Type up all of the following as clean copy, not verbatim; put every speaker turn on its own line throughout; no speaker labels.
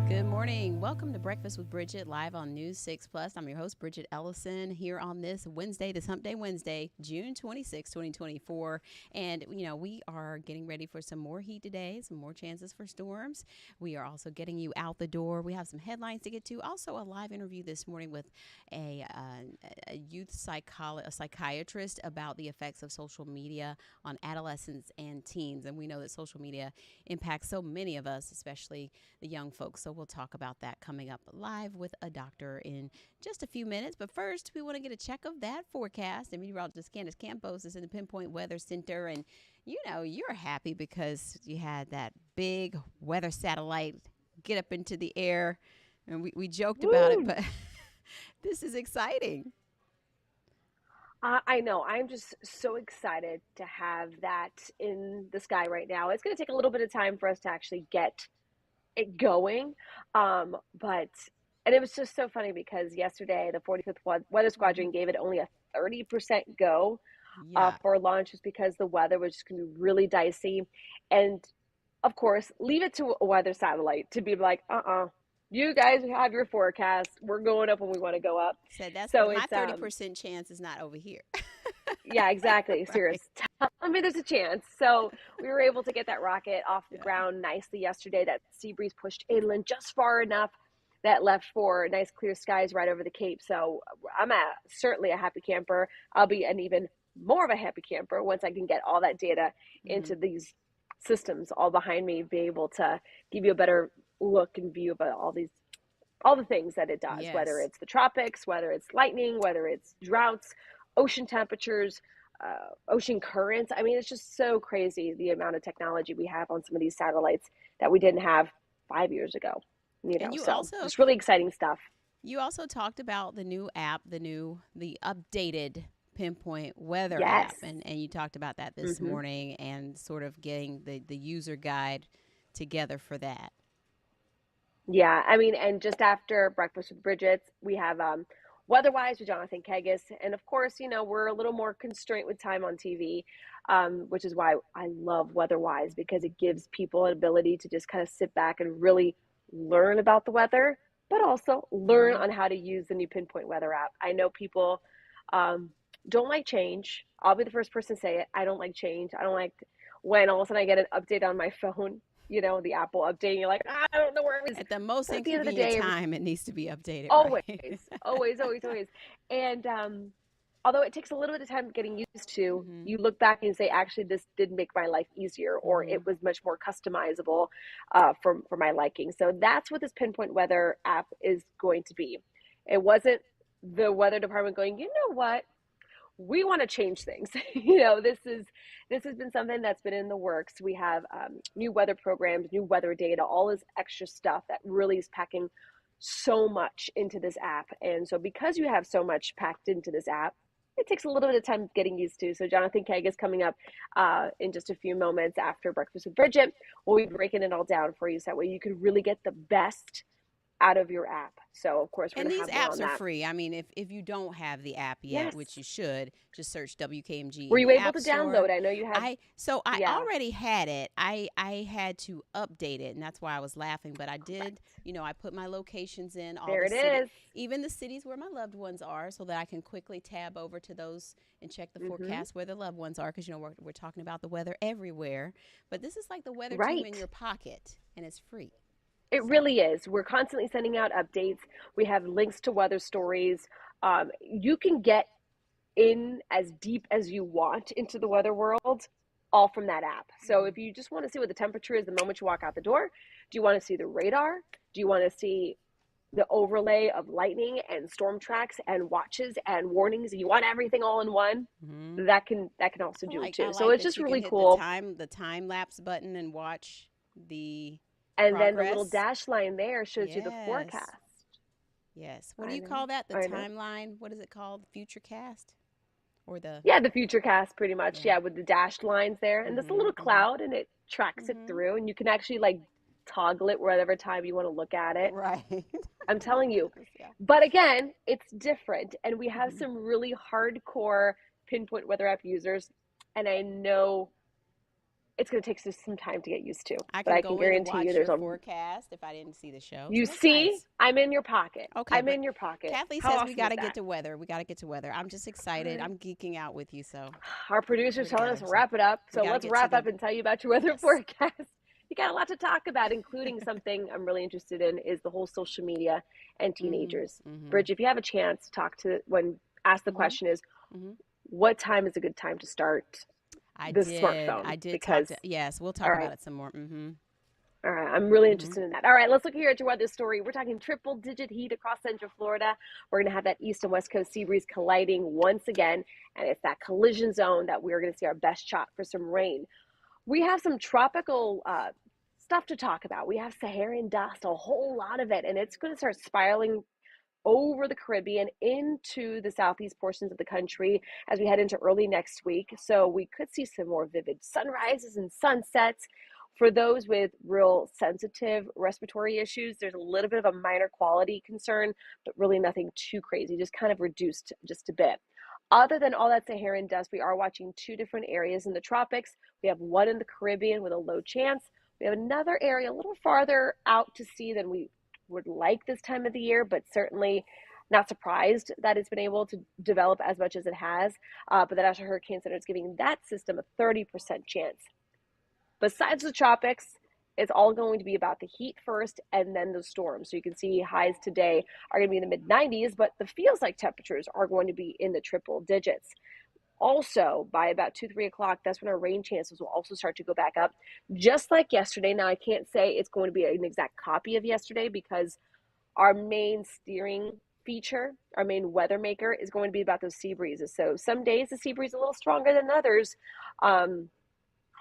Good morning. Welcome to Breakfast with Bridgett, live on News 6 Plus. I'm your host, Bridgett Ellison, here on this Wednesday, this Hump Day Wednesday, June 26, 2024. And, we are getting ready for some more heat today, some more chances for storms. We are also getting you out the door. We have some headlines to get to. Also, a live interview this morning with a psychiatrist about the effects of social media on adolescents and teens. And we know that social media impacts so many of us, especially the young folks. So we'll talk about that coming up live with a doctor in just a few minutes. But first, we want to get a check of that forecast. And meteorologist Candace Campos is in the Pinpoint Weather Center. And, you're happy because you had that big weather satellite get up into the air. And we joked about it, but this is exciting.
I know. I'm just so excited to have that in the sky right now. It's going to take a little bit of time for us to actually get it going. But and it was just so funny because yesterday the 45th Weather Squadron gave it only a 30% go
Yeah.
for launch just because the weather was just going to be really dicey. And of course, leave it to a weather satellite to be like, you guys have your forecast. We're going up when we want to go up.
Said that's
So
my
it's
30% chance is not over here.
Yeah, exactly.
Right.
Serious. Tell me there's a chance. So we were able to get that rocket off the
Yeah.
ground nicely yesterday. That sea breeze pushed inland just far enough that left for nice clear skies right over the Cape. So certainly a happy camper. I'll be an even more of a happy camper once I can get all that data
Mm-hmm.
into these systems all behind me, be able to give you a better look and view about all the things that it does, whether
Yes.
it's the tropics, whether it's lightning, whether it's droughts, ocean temperatures, ocean currents. I mean, it's just so crazy the amount of technology we have on some of these satellites that we didn't have 5 years ago.
And
So just really exciting stuff.
you also talked about the new app, the updated Pinpoint Weather
Yes.
app, and you talked about that this
hmm
morning and sort of getting the user guide together for that.
Yeah, I mean, and just after Breakfast with Bridget, we have Weatherwise with Jonathan Kegas. And of course, we're a little more constrained with time on TV, which is why I love Weatherwise because it gives people an ability to just kind of sit back and really learn about the weather, but also learn
Mm-hmm.
on how to use the new Pinpoint Weather app. I know people um, don't like change. I'll be the first person to say it. I don't like change. I don't like when all of a sudden I get an update on my phone, the Apple update, and you're like, I don't know where it is.
At the most
But at the end of the
inconvenient
day,
time, it needs to be updated,
always,
right?
always, always, always. And although it takes a little bit of time getting used to,
Mm-hmm.
you look back and say, actually, this did make my life easier, or
Mm-hmm.
it was much more customizable for my liking. So that's what this Pinpoint Weather app is going to be. It wasn't the weather department going, you know what? We want to change things. This has been something that's been in the works. We have new weather programs, new weather data, all this extra stuff that really is packing so much into this app. And so because you have so much packed into this app, it takes a little bit of time getting used to. So Jonathan Keg is coming up in just a few moments after Breakfast with Bridget. We'll be breaking it all down for you so that way you can really get the best out of your app. So of course we're
And
going to
these
have more
apps
on
are
that.
free. I mean, if you don't have the app yet,
Yes.
which you should, just search WKMG
Were
in
you
the
able
App
to
Store.
download? I know you had.
I
Yeah.
already had it. I had to update it, and that's why I was laughing. But I did,
Correct.
I put my locations in all
There
the
it
city,
is.
even the cities where my loved ones are, so that I can quickly tab over to those and check the
Mm-hmm.
forecast where the loved ones are. Because we're talking about the weather everywhere, but this is like the weather tube in
Right.
your pocket, and it's free.
It
So.
really is. We're constantly sending out updates. We have links to weather stories. You can get in as deep as you want into the weather world, all from that app. So
Mhm.
if you just want to see what the temperature is the moment you walk out the door, do you want to see the radar? Do you want to see the overlay of lightning and storm tracks and watches and warnings? You want everything all in one?
Mhm.
That can also do it
I
too. So
like
it's
that
just
you can
really
hit
cool.
the time lapse button and watch the
And then the little
progress.
dash line there shows you the
Yes.
forecast.
Yes. What do
I
you
know.
call that? The
I know.
timeline? What is it called? Future cast or the
Yeah, the future cast pretty much.
yeah.
Yeah, with the dashed lines there. And there's a
Mhm.
little
Mhm.
cloud and it tracks it
Mhm.
through and you can actually like toggle it whatever time you want to look at it.
Right.
I'm telling you.
Yeah.
But again, it's different and we have
Mhm.
some really hardcore Pinpoint Weather app users and I know it's going to take some time to get used to.
I
But
can
I can
go in and
guarantee you
watch your
there's a,
forecast if I didn't see the show. So
you
that's
see,
nice.
I'm in your pocket.
Okay,
I'm
but
in your pocket.
Kathleen
How
says we
awesome
got
is
to get
that?
to weather. We got to get to weather. I'm just
All
excited.
right.
I'm geeking out with you. So
Our producer's
we're
telling us
together.
to
So
wrap it up.
we
So
got to
let's
get to
wrap
the
up and tell you about your weather
yes.
forecast. You got a lot to talk about, including something I'm really interested in is the whole social media and
Mhm.
teenagers.
Mhm.
Bridge, if you have a chance, talk to when ask the
Mhm.
question is
Mhm.
what time is a good time to start
I
the
did.
smartphone?
I did talk
Because
to. Yes, we'll
all
talk
right,
about it some more. Mhm.
all right, I'm really
Mhm.
interested in that. All right, let's look here at your weather story. We're talking triple digit heat across central Florida. We're going to have that east and west coast sea breeze colliding once again, and it's that collision zone that we're going to see our best shot for some rain. We have some tropical stuff to talk about. We have Saharan dust, a whole lot of it, and it's going to start spiraling over the Caribbean into the southeast portions of the country as we head into early next week. So we could see some more vivid sunrises and sunsets. For those with real sensitive respiratory issues, there's a little bit of a minor quality concern, but really nothing too crazy, just kind of reduced just a bit. Other than all that Saharan dust, we are watching two different areas in the tropics. We have one in the Caribbean with a low chance. We have another area a little farther out to sea than we would like this time of the year, but certainly not surprised that it's been able to develop as much as it has. But the National Hurricane Center is giving that system a 30% chance. Besides the tropics, it's all going to be about the heat first and then the storm. So you can see highs today are going to be in the mid 90s, but the feels like temperatures are going to be in the triple digits. Also, by about 2, 3 o'clock, that's when our rain chances will also start to go back up, just like yesterday. Now, I can't say it's going to be an exact copy of yesterday because our main steering feature, our main weather maker, is going to be about those sea breezes. So some days the sea breeze is a little stronger than others. Um,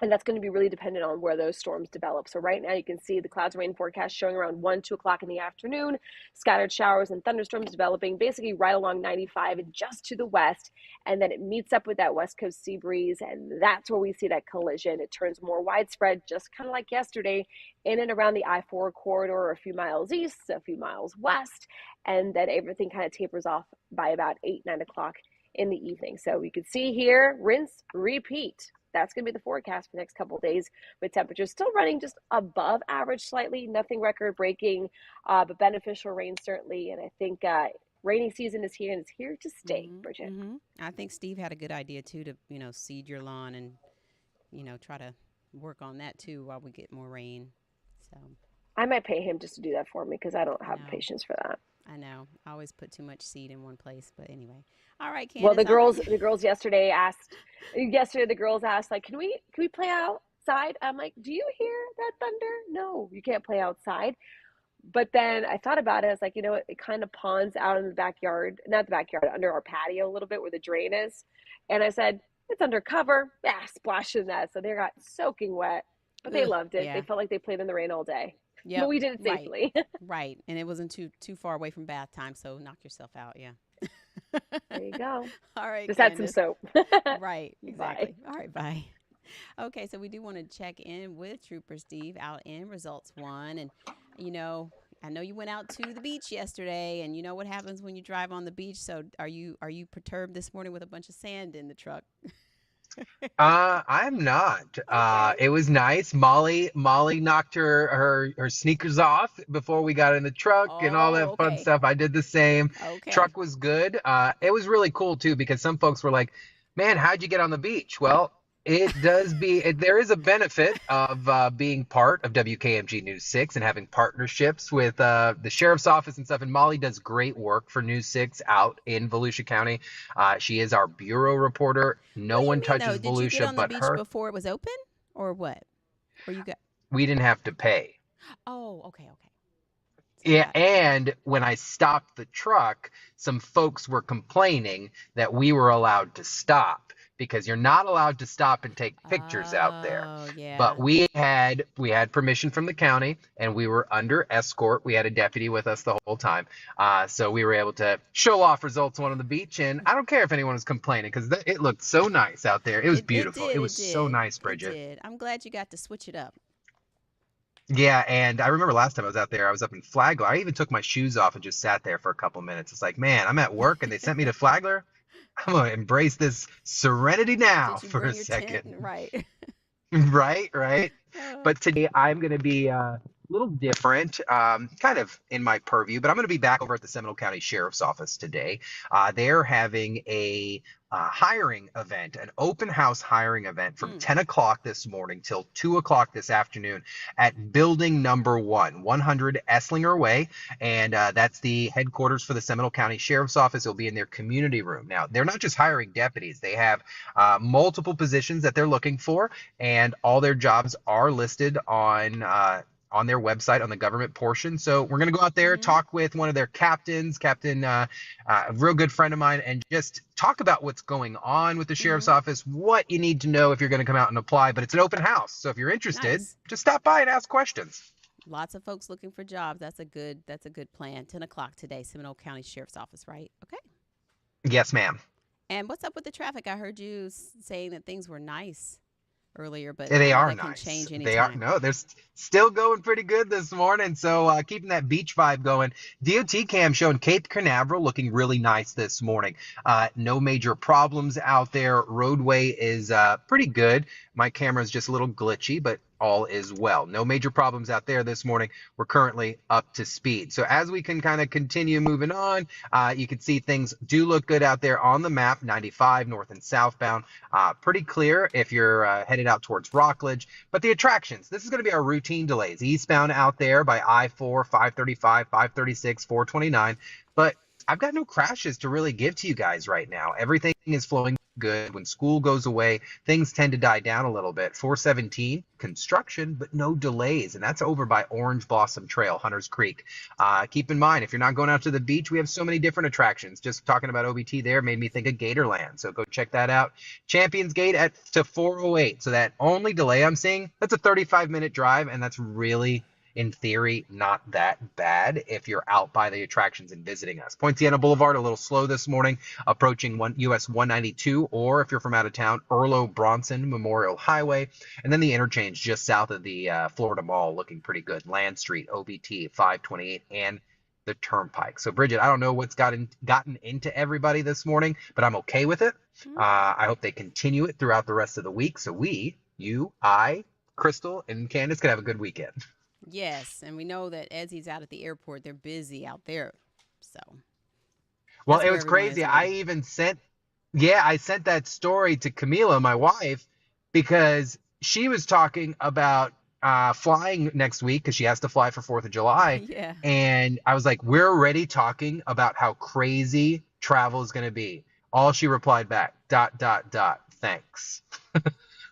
and that's going to be really dependent on where those storms develop. So right now you can see the clouds rain forecast showing around 1, 2 o'clock in the afternoon, scattered showers and thunderstorms developing basically right along 95 and just to the west. And then it meets up with that west coast sea breeze. And that's where we see that collision. It turns more widespread, just kind of like yesterday, in and around the I-4 corridor, a few miles east, a few miles west. And then everything kind of tapers off by about 8, 9 o'clock in the evening. So we can see here, rinse, repeat. That's going to be the forecast for the next couple of days, with temperatures still running just above average slightly, nothing record breaking, but beneficial rain certainly. And I think rainy season is here and it's here to stay,
Mhm.
Bridget.
Mhm. I think Steve had a good idea too to seed your lawn and try to work on that too while we get more rain. So
I might pay him just to do that for me because I don't
I
have
know.
patience for that.
I know. I always put too much seed in one place, but anyway. All right,
Well,
Candace, I'm gonna.
the girls yesterday the girls asked like, can we play outside? I'm like, do you hear that thunder? No, you can't play outside. But then I thought about it. I was like, it kind of ponds out in the backyard, not the backyard, under our patio a little bit where the drain is. And I said, it's undercover. Yeah, splash in that. So they got soaking wet, but they
Ugh,
loved it. They
yeah.
felt like they played in the rain all day. But
Yep.
we did it
Right.
safely.
Right. And it wasn't too far away from bath time, so knock yourself out. Yeah.
There you go.
All right,
Just add some
Candace.
soap.
Right.
Bye.
Exactly. All right. Bye. Okay, so we do want to check in with Trooper Steve out in Results One, and you know, I know you went out to the beach yesterday, and you know what happens when you drive on the beach. So, are you perturbed this morning with a bunch of sand in the truck?
I'm not.
Okay.
It was nice. Molly knocked her sneakers off before we got in the truck and all
Oh,
that fun
okay.
stuff. I did the same.
Okay.
Truck was good. It was really cool too because some folks were like, "Man, how'd you get on the beach?" Well, there is a benefit of being part of WKMG News 6 and having partnerships with the sheriff's office and stuff. And Molly does great work for News 6 out in Volusia County. She is our bureau reporter.
What
No
do you
one
mean though?
touches
Did you get
Volusia
on the
but
beach
her.
before it was open, or what? Or you got?
We didn't have to pay.
Oh, okay, okay. So you
Yeah,
got.
and when I stopped the truck, some folks were complaining that we were allowed to stop because you're not allowed to stop and take pictures out there.
Oh,
But
yeah.
we had permission from the county and we were under escort. We had a deputy with us the whole time. So we were able to show off results on the beach. And I don't care if anyone was complaining because it looked so nice out there. It was
It
beautiful.
did.
It was
It
so
did.
nice,
It
Bridget.
did. I'm glad you got to switch it up.
Yeah, and I remember last time I was out there, I was up in Flagler. I even took my shoes off and just sat there for a couple minutes. It's like, man, I'm at work and they sent me to Flagler. I'm gonna embrace this serenity now
Did you
for a
bring your tent?
second.
Right.
Right, right.
Uh,
But today I'm going to be a little different, kind of in my purview, but I'm going to be back over at the Seminole County Sheriff's Office today. They're having a hiring event, an open house hiring event from
mm,
10 o'clock this morning till 2 o'clock this afternoon at building number 100 Esslinger Way. And that's the headquarters for the Seminole County Sheriff's Office. It'll be in their community room. Now, they're not just hiring deputies, they have multiple positions that they're looking for, and all their jobs are listed on their website on the government portion. So we're going to go out there,
hmm
talk with one of their captains, a real good friend of mine, and just talk about what's going on with the sheriff's
hmm
office, what you need to know if you're going to come out and apply. But it's an open house, so if you're interested,
Nice.
just stop by and ask questions.
Lots of folks looking for jobs. That's a good plan. 10 o'clock today, Seminole County Sheriff's Office, right? Okay.
Yes, ma'am.
And what's up with the traffic? I heard you saying that things were nice earlier, but I
They
know
are
that can
nice.
change
They are,
anytime.
no, they're still going pretty good this morning. So keeping that beach vibe going. DOT cam showing Cape Canaveral looking really nice this morning. No major problems out there. Roadway is pretty good. My camera is just a little glitchy, but all is well. No major problems out there this morning. We're currently up to speed. So as we can kind of continue moving on, you can see things do look good out there on the map. 95 north and southbound. Pretty clear if you're headed out towards Rockledge. But the attractions, this is going to be our routine delays. Eastbound out there by I-4, 535, 536, 429. But I've got no crashes to really give to you guys right now. Everything is flowing good. When school goes away, things tend to die down a little bit. 417, construction, but no delays. And that's over by Orange Blossom Trail, Hunters Creek. Keep in mind, if you're not going out to the beach, we have so many different attractions. Just talking about OBT there made me think of Gatorland. So go check that out. Champions Gate at to 408. So that only delay I'm seeing, that's a 35-minute drive, and that's really, in theory, not that bad if you're out by the attractions and visiting us. Poinciana Boulevard, a little slow this morning, approaching US 192, or if you're from out of town, Erlo Bronson Memorial Highway, and then the interchange just south of the Florida Mall, looking pretty good. Land Street, OBT 528, and the Turnpike. So, Bridget, I don't know what's gotten into everybody this morning, but I'm okay with it.
Hmm?
I hope they continue it throughout the rest of the week. So you, I, Crystal, and Candace can have a good weekend.
Yes, and we know that as he's out at the airport, they're busy out there. So
Well,
that's
it
where
was
everyone is
crazy. I
really.
even sent, yeah, I sent that story to Camila, my wife, because she was talking about flying next week because she has to fly for 4th of July.
Yeah.
And I was like, we're already talking about how crazy travel is going to be. All she replied back, dot, dot, dot, thanks.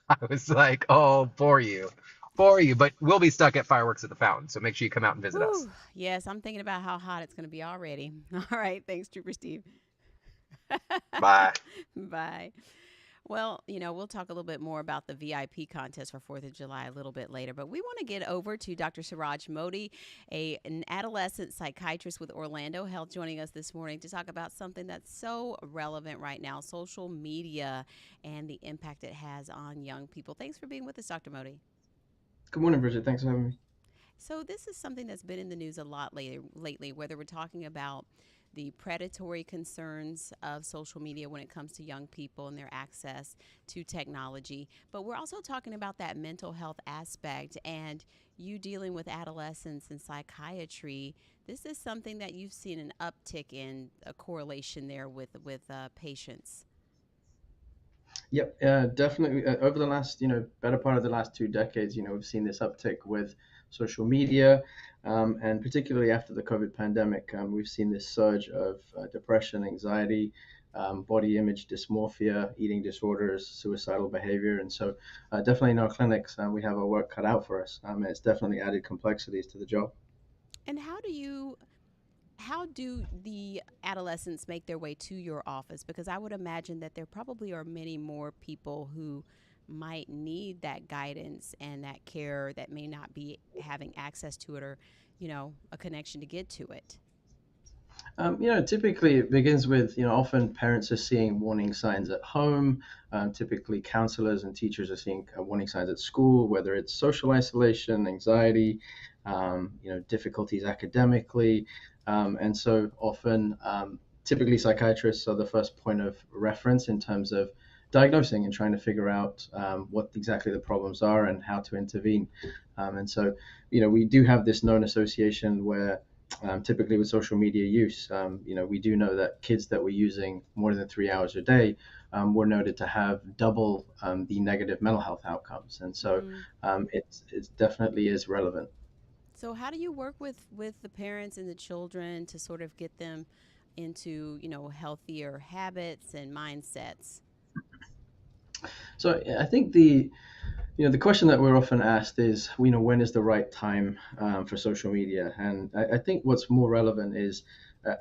I was like, oh, for you, for you. But we'll be stuck at fireworks at the fountain. So make sure you come out and visit us.
Whew. Yes, I'm thinking about how hot it's going to be already. All right. Thanks, Trooper Steve.
Bye.
Bye. Well, we'll talk a little bit more about the VIP contest for 4th of July a little bit later, but we want to get over to Dr. Siraj Modi, an adolescent psychiatrist with Orlando Health, joining us this morning to talk about something that's so relevant right now, social media and the impact it has on young people. Thanks for being with us, Dr. Modi.
Good morning, Bridget. Thanks for having me.
So this is something that's been in the news a lot lately, whether we're talking about the predatory concerns of social media when it comes to young people and their access to technology. But we're also talking about that mental health aspect and you dealing with adolescents and psychiatry. This is something that you've seen an uptick in a correlation there with patients.
Yep, definitely. Over the last, better part of the last 2 decades, we've seen this uptick with social media, and particularly after the COVID pandemic, we've seen this surge of depression, anxiety, body image dysmorphia, eating disorders, suicidal behavior, and so definitely in our clinics, we have our work cut out for us. And it's definitely added complexities to the job.
And how do the adolescents make their way to your office? Because I would imagine that there probably are many more people who might need that guidance and that care that may not be having access to it or, a connection to get to it.
Typically it begins with, often parents are seeing warning signs at home. Typically counselors and teachers are seeing warning signs at school, whether it's social isolation, anxiety, difficulties academically. And so often, typically psychiatrists are the first point of reference in terms of diagnosing and trying to figure out what exactly the problems are and how to intervene. And so, we do have this known association where typically with social media use, we do know that kids that were using more than 3 hours a day were noted to have double the negative mental health outcomes. And so
Mm.
it definitely is relevant.
So how do you work with the parents and the children to sort of get them into, healthier habits and mindsets?
So I think the question that we're often asked is, when is the right time for social media? And I think what's more relevant is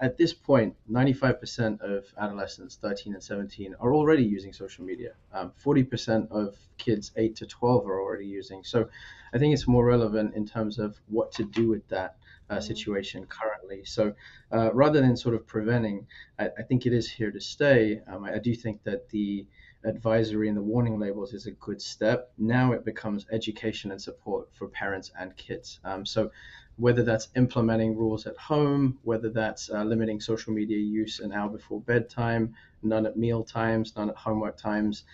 at this point, 95% of adolescents, 13 and 17, are already using social media. 40% of kids 8 to 12 are already using. So I think it's more relevant in terms of what to do with that
Mm-hmm.
situation currently. So rather than sort of preventing, I think it is here to stay. I do think that the advisory and the warning labels is a good step. Now it becomes education and support for parents and kids. So whether that's implementing rules at home, whether that's limiting social media use an hour before bedtime, none at meal times, none at homework times,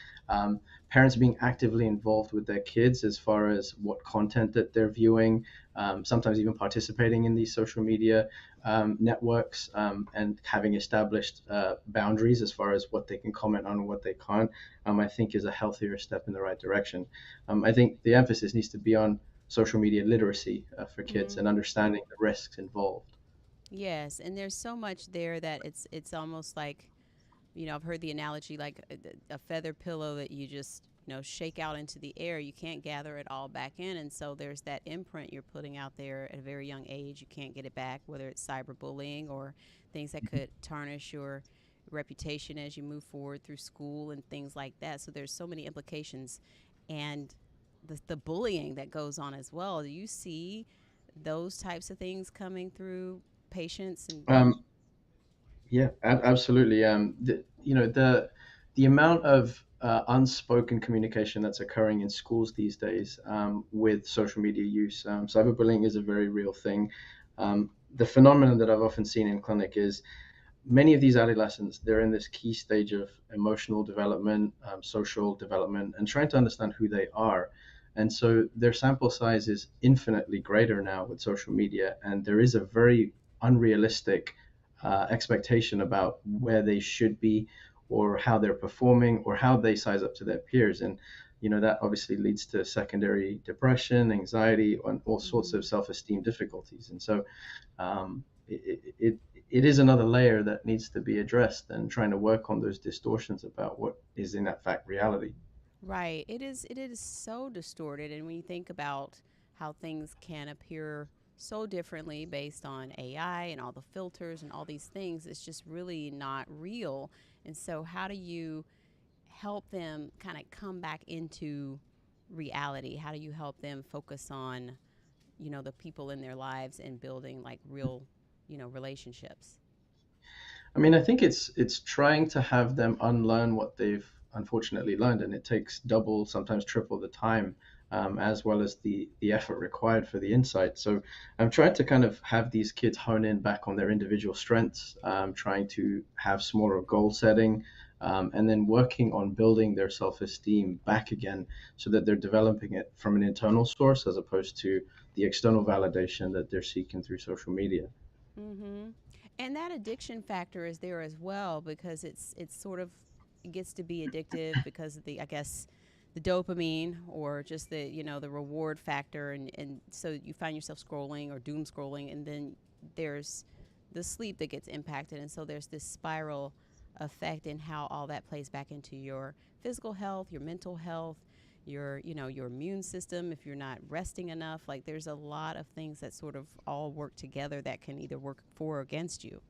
parents being actively involved with their kids as far as what content that they're viewing, sometimes even participating in these social media networks, and having established boundaries as far as what they can comment on and what they can't, I think is a healthier step in the right direction. I think the emphasis needs to be on social media literacy for kids
Mm-hmm.
and understanding the risks involved.
Yes, and there's so much there that it's almost like, I've heard the analogy like a feather pillow that you just, shake out into the air. You can't gather it all back in. And so there's that imprint you're putting out there at a very young age. You can't get it back, whether it's cyberbullying or things that could tarnish your reputation as you move forward through school and things like that. So there's so many implications. And the bullying that goes on as well. Do you see those types of things coming through patients and
Um, Yeah, absolutely. The amount of unspoken communication that's occurring in schools these days with social media use, cyberbullying is a very real thing. The phenomenon that I've often seen in clinic is many of these adolescents, they're in this key stage of emotional development, social development, and trying to understand who they are. And so their sample size is infinitely greater now with social media, and there is a very unrealistic expectation about where they should be, or how they're performing, or how they size up to their peers. And that obviously leads to secondary depression, anxiety, and all sorts
mm-hmm.
of self-esteem difficulties. And so it is another layer that needs to be addressed, and trying to work on those distortions about what is in that fact reality.
Right. It is so distorted, and when you think about how things can appear so differently based on AI and all the filters and all these things, it's just really not real. And so how do you help them kind of come back into reality? How do you help them focus on, the people in their lives and building like real, relationships?
I mean, I think it's trying to have them unlearn what they've unfortunately learned, and it takes double, sometimes triple the time, as well as the effort required for the insight. So I'm trying to kind of have these kids hone in back on their individual strengths, trying to have smaller goal setting, and then working on building their self-esteem back again, so that they're developing it from an internal source as opposed to the external validation that they're seeking through social media.
Mm-hmm. And that addiction factor is there as well because it's sort of it gets to be addictive because of the, I guess, the dopamine or just the, the reward factor, and so you find yourself scrolling or doom scrolling, and then there's the sleep that gets impacted, and so there's this spiral effect in how all that plays back into your physical health, your mental health, your, your immune system if you're not resting enough. Like there's a lot of things that sort of all work together that can either work for or against you.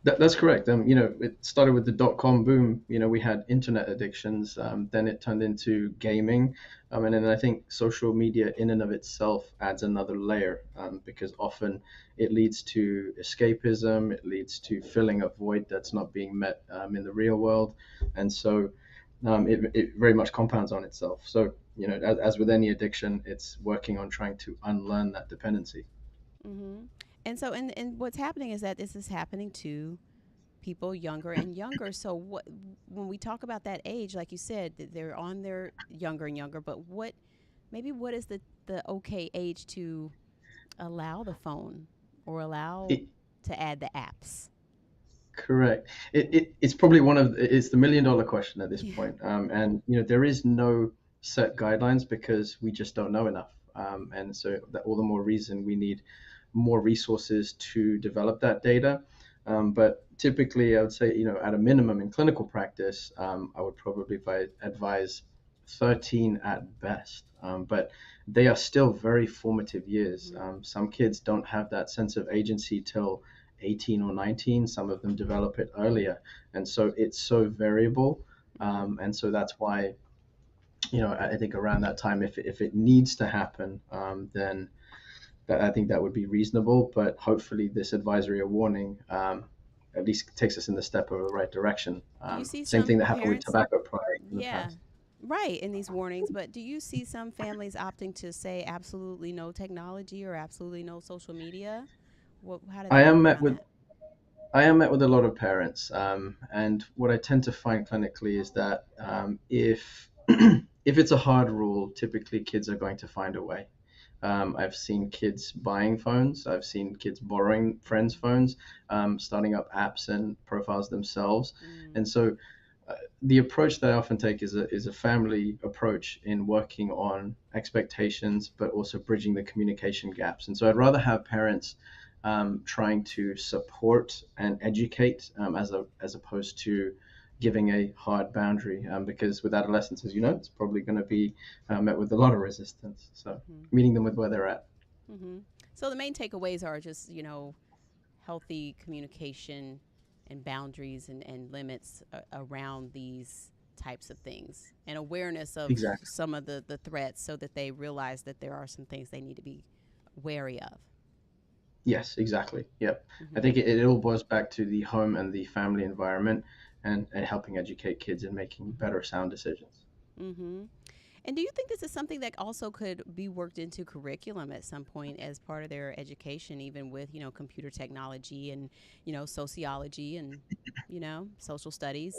That's correct. It started with the dot-com boom. We had internet addictions. Then it turned into gaming, and then I think social media in and of itself adds another layer, because often it leads to escapism. It leads to filling a void that's not being met in the real world, and so it very much compounds on itself. So as with any addiction, it's working on trying to unlearn that dependency.
Mm-hmm. And so, and what's happening is that this is happening to people younger and younger. So what when we talk about that age, like you said, they're on their younger and younger, but what is the okay age to allow the phone or allow
It,
to add the apps?
Correct. It's probably it's the million dollar question at this
Yeah.
point. And there is no set guidelines because we just don't know enough. And so that all the more reason we need more resources to develop that data. But typically, I would say, at a minimum in clinical practice, I would probably advise 13 at best. But they are still very formative years.
Mm-hmm.
Some kids don't have that sense of agency till 18 or 19. Some of them develop it earlier. And so it's so variable.
Mm-hmm.
And so that's why, I think around that time, if it needs to happen, then I think that would be reasonable. But hopefully, this advisory or warning at least takes us in the step of the right direction.
Do you see
Same
some
thing that happened with
parents?
tobacco products in the
Yeah,
past.
right, in these warnings, but do you see some families opting to say absolutely no technology or absolutely no social media? How do
I
they
am
work
met
around
with
that?
I am met with a lot of parents, and what I tend to find clinically is that if if it's a hard rule, typically kids are going to find a way. I've seen kids buying phones. I've seen kids borrowing friends' phones, starting up apps and profiles themselves.
Mm,
And so the approach that I often take is a family approach in working on expectations, but also bridging the communication gaps. And so I'd rather have parents trying to support and educate as opposed to giving a hard boundary. Because with adolescents, as you know, it's probably going to be met with a lot of resistance. So
mm-hmm,
meeting them with where they're at.
mm-hmm. So the main takeaways are just, healthy communication and boundaries and limits around these types of things and awareness of
Exactly.
some of the threats so that they realize that there are some things they need to be wary of.
Yes, exactly. Yep. I
Mm-hmm.
think it all boils back to the home and the family environment and helping educate kids and making better sound decisions.
Mm-hmm. And do you think this is something that also could be worked into curriculum at some point as part of their education, even with, computer technology and, sociology and, social studies?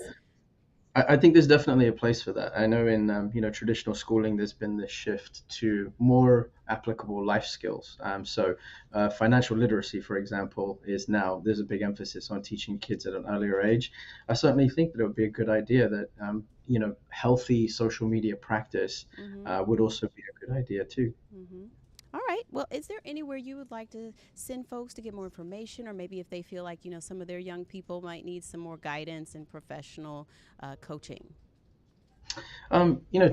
I think there's definitely a place for that. I know in traditional schooling, there's been this shift to more applicable life skills. So financial literacy, for example, is now there's a big emphasis on teaching kids at an earlier age. I certainly think that it would be a good idea that healthy social media practice
Mm-hmm.
would also be a good idea too.
Mm-hmm. All right. Well, is there anywhere you would like to send folks to get more information, or maybe if they feel like, some of their young people might need some more guidance and professional coaching?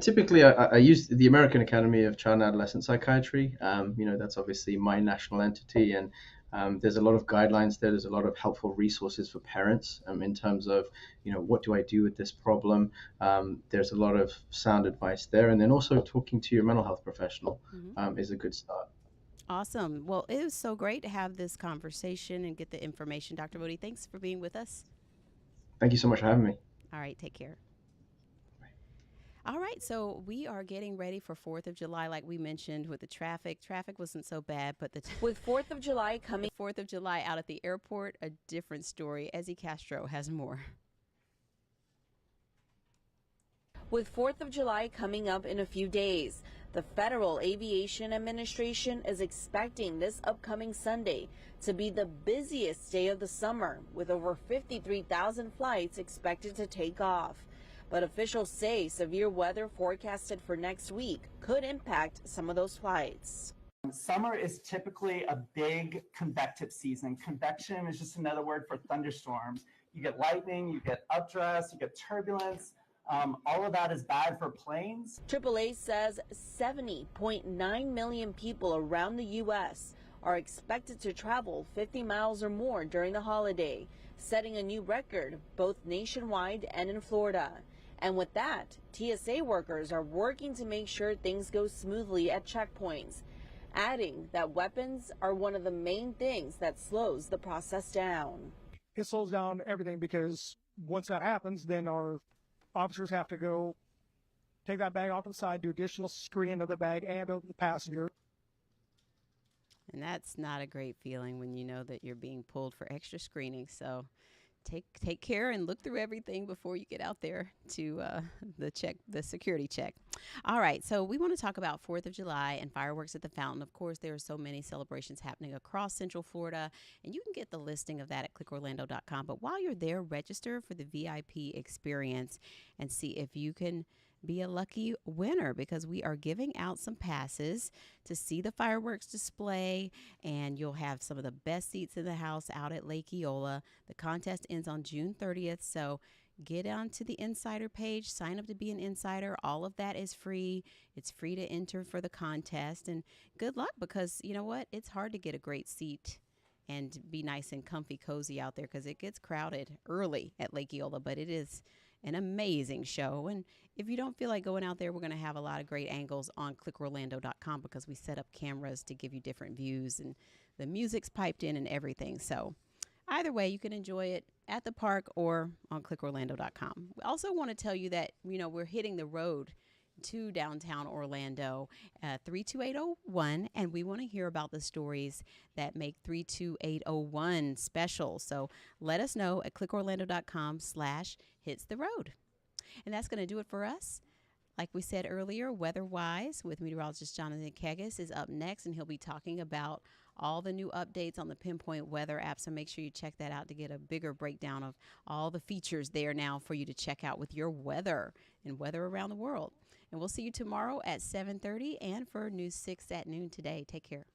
Typically I use the American Academy of Child and Adolescent Psychiatry. That's obviously my national entity, and there's a lot of guidelines there. There's a lot of helpful resources for parents in terms of, what do I do with this problem? There's a lot of sound advice there, and then also talking to your mental health professional
Mm-hmm.
is a good start.
Awesome. Well, it was so great to have this conversation and get the information. Dr. Bodie, thanks for being with us.
Thank you so much for having me.
All right. Take care. All right, so we are getting ready for 4th of July, like we mentioned with the traffic. Traffic wasn't so bad, but
With 4th of July coming
4th of July out at the airport, a different story. Ezzy Castro has more.
With 4th of July coming up in a few days, the Federal Aviation Administration is expecting this upcoming Sunday to be the busiest day of the summer, with over 53,000 flights expected to take off. But officials say severe weather forecasted for next week could impact some of those flights.
Summer is typically a big convective season. Convection is just another word for thunderstorms. You get lightning, you get updrafts, you get turbulence. All of that is bad for planes.
AAA says 70.9 million people around the U.S. are expected to travel 50 miles or more during the holiday, setting a new record both nationwide and in Florida. And with that, TSA workers are working to make sure things go smoothly at checkpoints, adding that weapons are one of the main things that slows the process down.
It slows down everything because once that happens, then our officers have to go take that bag off to the side, do additional screening of the bag and of the passenger.
And that's not a great feeling when you know that you're being pulled for extra screening. So take care and look through everything before you get out there to the security check. All right, so we want to talk about 4th of July and fireworks at the fountain. Of course, there are so many celebrations happening across Central Florida, and you can get the listing of that at clickorlando.com. But while you're there, register for the VIP experience and see if you can be a lucky winner, because we are giving out some passes to see the fireworks display, and you'll have some of the best seats in the house out at Lake Eola. The contest ends on June 30th, so get onto the insider page, sign up to be an insider. All of that is free. It's free to enter for the contest, and good luck, because you know what? It's hard to get a great seat and be nice and comfy, cozy out there, because it gets crowded early at Lake Eola, but it is an amazing show. And if you don't feel like going out there, we're going to have a lot of great angles on clickorlando.com, because we set up cameras to give you different views, and the music's piped in and everything. So either way, you can enjoy it at the park or on clickorlando.com. We also want to tell you that, we're hitting the road to downtown Orlando, 32801, and we want to hear about the stories that make 32801 special. So let us know at clickorlando.com/hitstheroad. And that's going to do it for us. Like we said earlier, weather-wise, with meteorologist Jonathan Keggis is up next, and he'll be talking about all the new updates on the Pinpoint Weather app. So make sure you check that out to get a bigger breakdown of all the features there now for you to check out with your weather and weather around the world. And we'll see you tomorrow at 7:30 and for News 6 at noon today. Take care.